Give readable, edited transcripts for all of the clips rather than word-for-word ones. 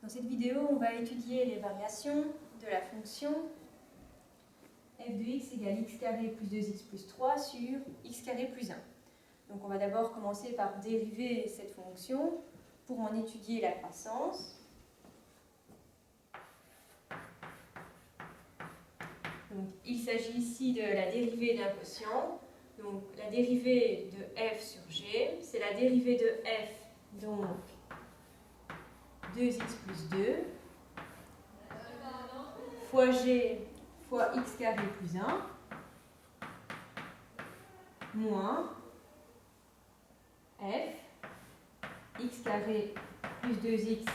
Dans cette vidéo, on va étudier les variations de la fonction f de x égale x carré plus 2x plus 3 sur x carré plus 1. Donc on va d'abord commencer par dériver cette fonction pour en étudier la croissance. Donc, il s'agit ici de la dérivée d'un quotient. Donc la dérivée de f sur g, c'est la dérivée de f, donc 2x plus 2, fois g fois x carré plus 1, moins f, x carré plus 2x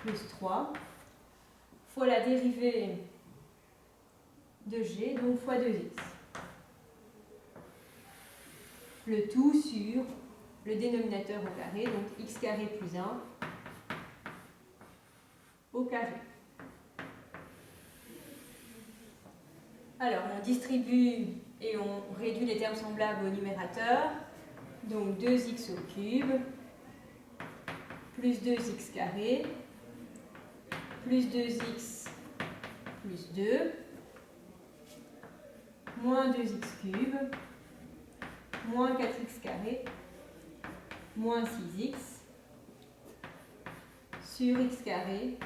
plus 3, fois la dérivée de g, donc fois 2x. Le tout sur le dénominateur au carré, donc x carré plus 1 au carré. Alors, on distribue et on réduit les termes semblables au numérateur. Donc 2x au cube, plus 2x carré, plus 2x plus 2, moins 2x cube, moins 4x carré, moins 6x, sur x carré,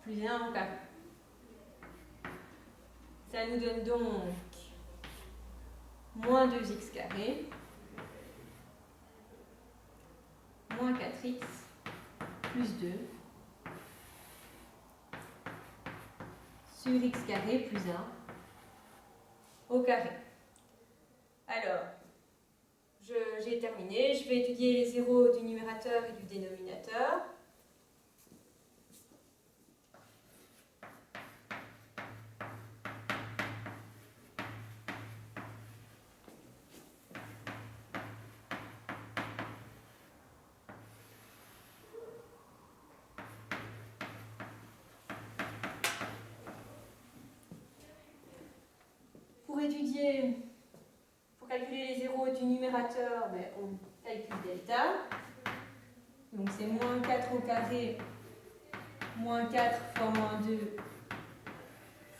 plus 1 au carré. Ça nous donne donc moins 2x carré, moins 4x, plus 2, sur x carré plus 1 au carré. Alors, j'ai terminé. Je vais étudier les zéros du numérateur et du dénominateur. Pour calculer les zéros du numérateur, on calcule delta. Donc c'est moins 4 au carré, moins 4 fois moins 2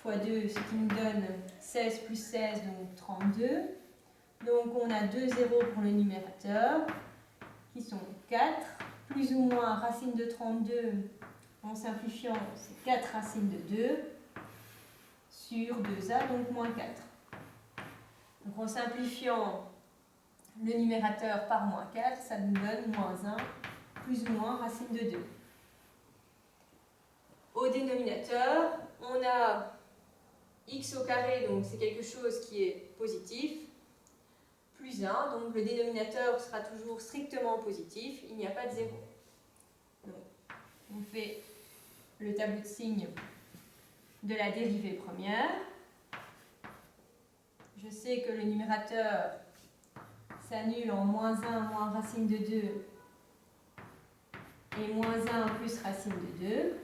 fois 2, ce qui nous donne 16 plus 16, donc 32. Donc on a deux zéros pour le numérateur, qui sont 4, plus ou moins racine de 32, en simplifiant, c'est 4 racines de 2, sur 2a, donc moins 4. Donc en simplifiant le numérateur par moins 4, ça nous donne moins 1, plus ou moins racine de 2. Au dénominateur, on a x au carré, donc c'est quelque chose qui est positif, plus 1, donc le dénominateur sera toujours strictement positif, il n'y a pas de 0. Donc, on fait le tableau de signes de la dérivée première. Je sais que le numérateur s'annule en moins 1 moins racine de 2 et moins 1 plus racine de 2.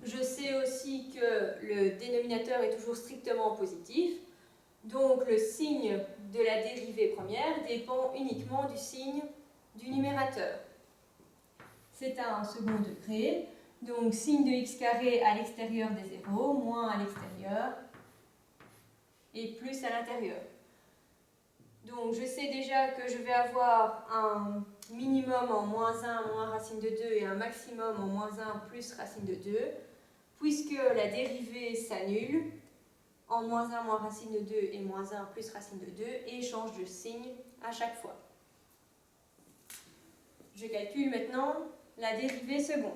Je sais aussi que le dénominateur est toujours strictement positif, donc le signe de la dérivée première dépend uniquement du signe du numérateur. C'est un second degré, donc signe de x carré à l'extérieur des zéros, moins à l'extérieur et plus à l'intérieur. Donc je sais déjà que je vais avoir un minimum en moins 1 moins racine de 2 et un maximum en moins 1 plus racine de 2, puisque la dérivée s'annule en moins 1 moins racine de 2 et moins 1 plus racine de 2 et change de signe à chaque fois. Je calcule maintenant la dérivée seconde.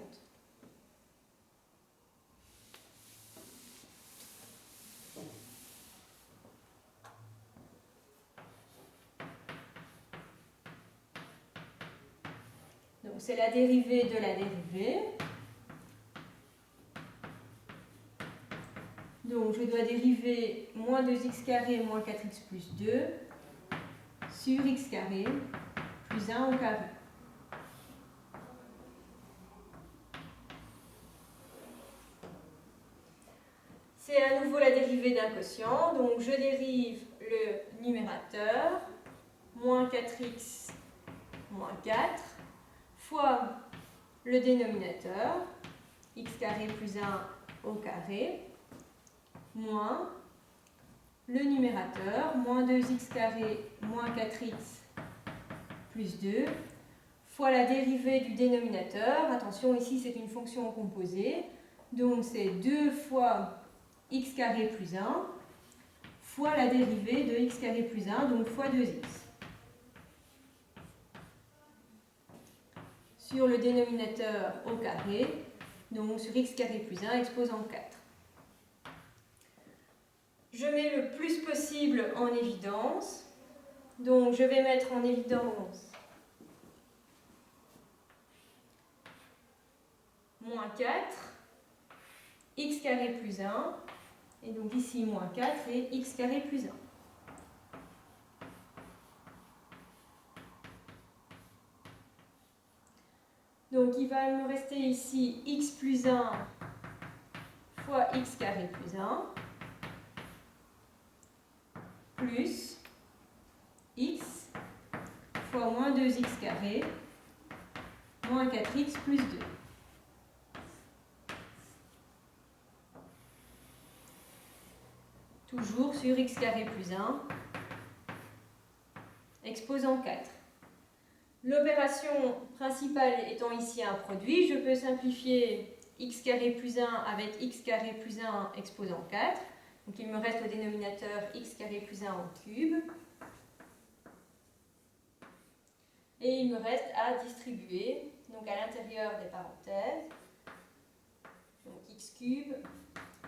Donc c'est la dérivée de la dérivée. Donc je dois dériver moins 2x carré moins 4x plus 2 sur x carré plus 1 au carré. C'est à nouveau la dérivée d'un quotient, donc je dérive le numérateur moins 4x moins 4 fois le dénominateur, x carré plus 1 au carré, moins le numérateur, moins 2x carré moins 4x plus 2, fois la dérivée du dénominateur. Attention, ici c'est une fonction composée, donc c'est 2 fois x carré plus 1 fois la dérivée de x carré plus 1, donc fois 2x. Sur le dénominateur au carré, donc sur x carré plus 1 exposant 4. Je mets le plus possible en évidence, donc je vais mettre en évidence moins 4, x carré plus 1, et donc ici moins 4 et x carré plus 1. Donc il va me rester ici x plus 1 fois x carré plus 1 plus x fois moins 2x carré moins 4x plus 2. Toujours sur x carré plus 1 exposant 4. L'opération principale étant ici un produit, je peux simplifier x carré plus 1 avec x carré plus 1 exposant 4. Donc il me reste au dénominateur x carré plus 1 en cube. Et il me reste à distribuer, donc à l'intérieur des parenthèses, donc x cube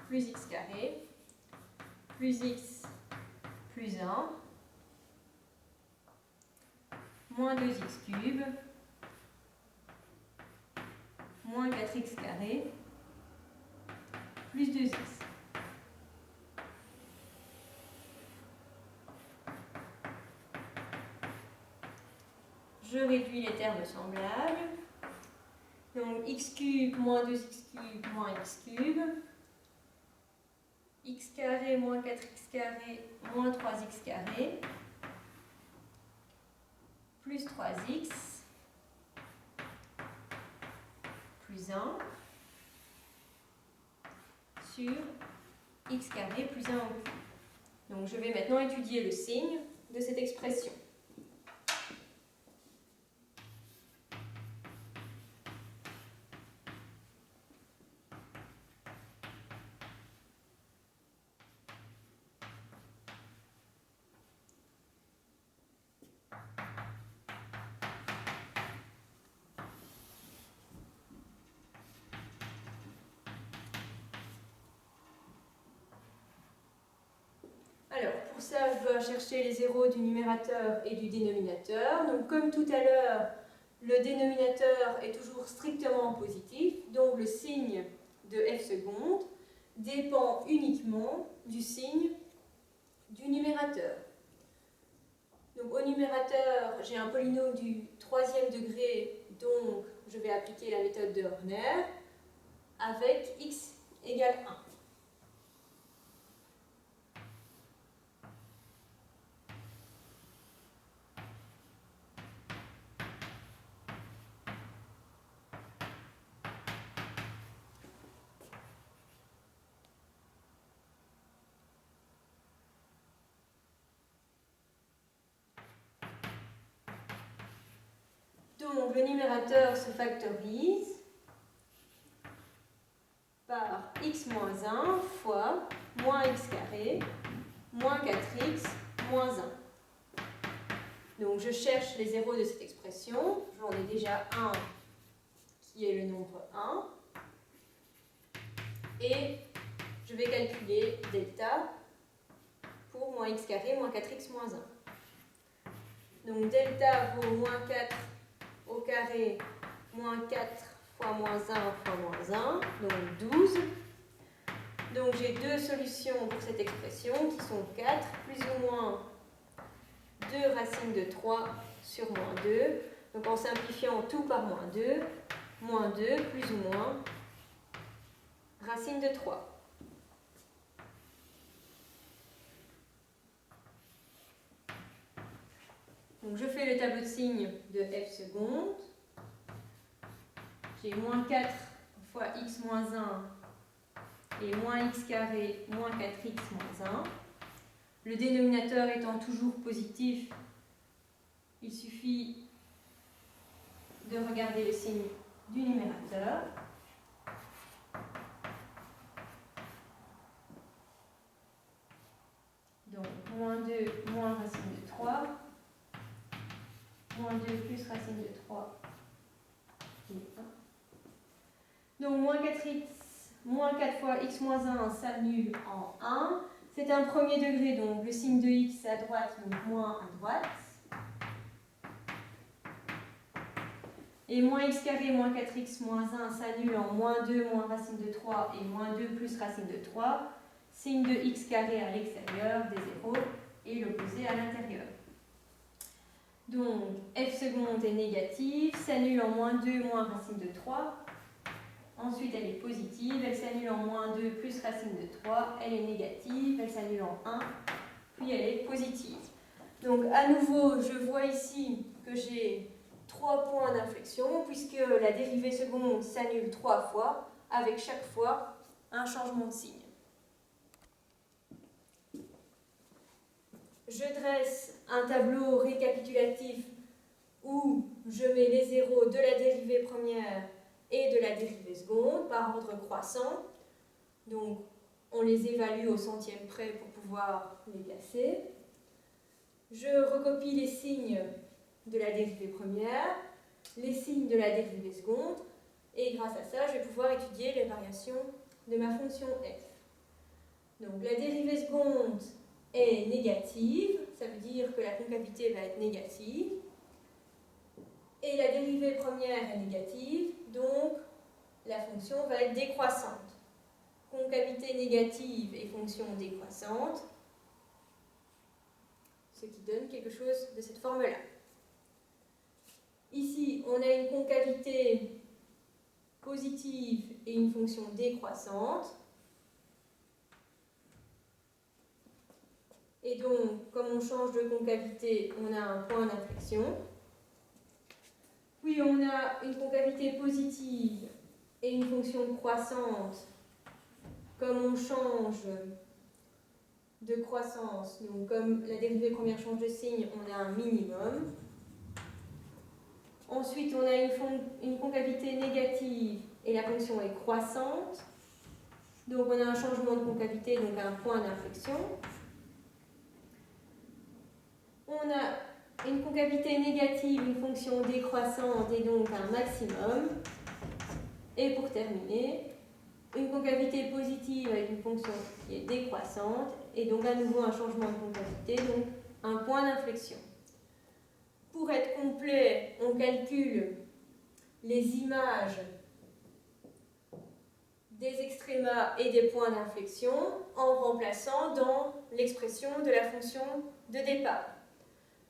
plus x carré plus x plus 1 moins 2x cube moins 4x carré plus 2x. Je réduis les termes semblables. Donc x cube moins 2x cube moins x cube. X carré moins 4x carré moins 3x carré. Plus 3x. Plus 1. Sur x carré plus 1 au cube. Donc je vais maintenant étudier le signe de cette expression. Alors, pour ça, je dois chercher les zéros du numérateur et du dénominateur. Donc, comme tout à l'heure, le dénominateur est toujours strictement positif, donc le signe de f seconde dépend uniquement du signe du numérateur. Donc, au numérateur, j'ai un polynôme du troisième degré, donc je vais appliquer la méthode de Horner avec x égale 1. Donc le numérateur se factorise par x moins 1 fois moins x carré moins 4x moins 1. Donc je cherche les zéros de cette expression. J'en ai déjà un qui est le nombre 1. Et je vais calculer delta pour moins x carré moins 4x moins 1. Donc delta vaut moins 4 au carré moins 4 fois moins 1 fois moins 1, donc 12. Donc j'ai deux solutions pour cette expression qui sont 4 plus ou moins 2 racines de 3 sur moins 2. Donc en simplifiant tout par moins 2 plus ou moins racine de 3. Donc je fais le tableau de signes de f seconde. J'ai moins 4 fois x moins 1 et moins x carré moins 4x moins 1. Le dénominateur étant toujours positif, il suffit de regarder le signe du numérateur. Donc, moins 2 moins racine de 3, moins 2 plus racine de 3, et 1. Donc, moins 4x, moins 4 fois x moins 1 s'annule en 1. C'est un premier degré, donc le signe de x à droite, donc moins à droite. Et moins x carré moins 4x moins 1 s'annule en moins 2 moins racine de 3 et moins 2 plus racine de 3. Signe de x carré à l'extérieur des 0 et l'opposé à l'intérieur. Donc f seconde est négative, s'annule en moins 2 moins racine de 3. Ensuite elle est positive, elle s'annule en moins 2 plus racine de 3. Elle est négative, elle s'annule en 1, puis elle est positive. Donc à nouveau, je vois ici que j'ai 3 points d'inflexion, puisque la dérivée seconde s'annule 3 fois, avec chaque fois un changement de signe. Je dresse un tableau récapitulatif où je mets les zéros de la dérivée première et de la dérivée seconde par ordre croissant. Donc on les évalue au centième près pour pouvoir les placer. Je recopie les signes de la dérivée première, les signes de la dérivée seconde, et grâce à ça, je vais pouvoir étudier les variations de ma fonction f. Donc la dérivée seconde est négative, ça veut dire que la concavité va être négative, et la dérivée première est négative, donc la fonction va être décroissante. Concavité négative et fonction décroissante, ce qui donne quelque chose de cette forme-là. Ici, on a une concavité positive et une fonction décroissante. Et donc, comme on change de concavité, on a un point d'inflexion. Puis on a une concavité positive et une fonction croissante. Comme on change de croissance, donc comme la dérivée première change de signe, on a un minimum. Ensuite, on a une concavité négative et la fonction est croissante. Donc on a un changement de concavité, donc un point d'inflexion. On a une concavité négative, une fonction décroissante et donc un maximum. Et pour terminer, une concavité positive avec une fonction qui est décroissante et donc à nouveau un changement de concavité, donc un point d'inflexion. Pour être complet, on calcule les images des extrémas et des points d'inflexion en remplaçant dans l'expression de la fonction de départ.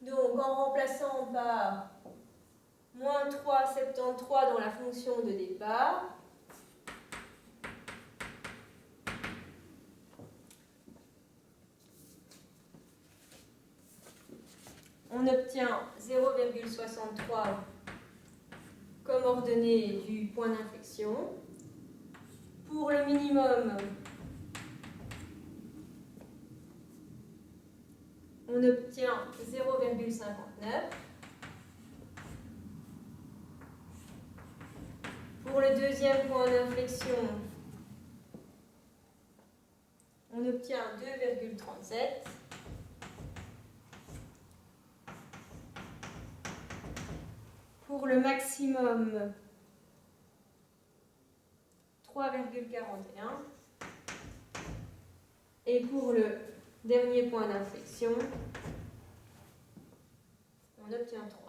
Donc en remplaçant par moins 3,73 dans la fonction de départ, on obtient 0,63 comme ordonnée du point d'inflexion. Pour le minimum, on obtient 0,59. Pour le deuxième point d'inflexion, on obtient 2,37. Pour le maximum, 3,41. Et pour le dernier point d'inflexion, on obtient 3.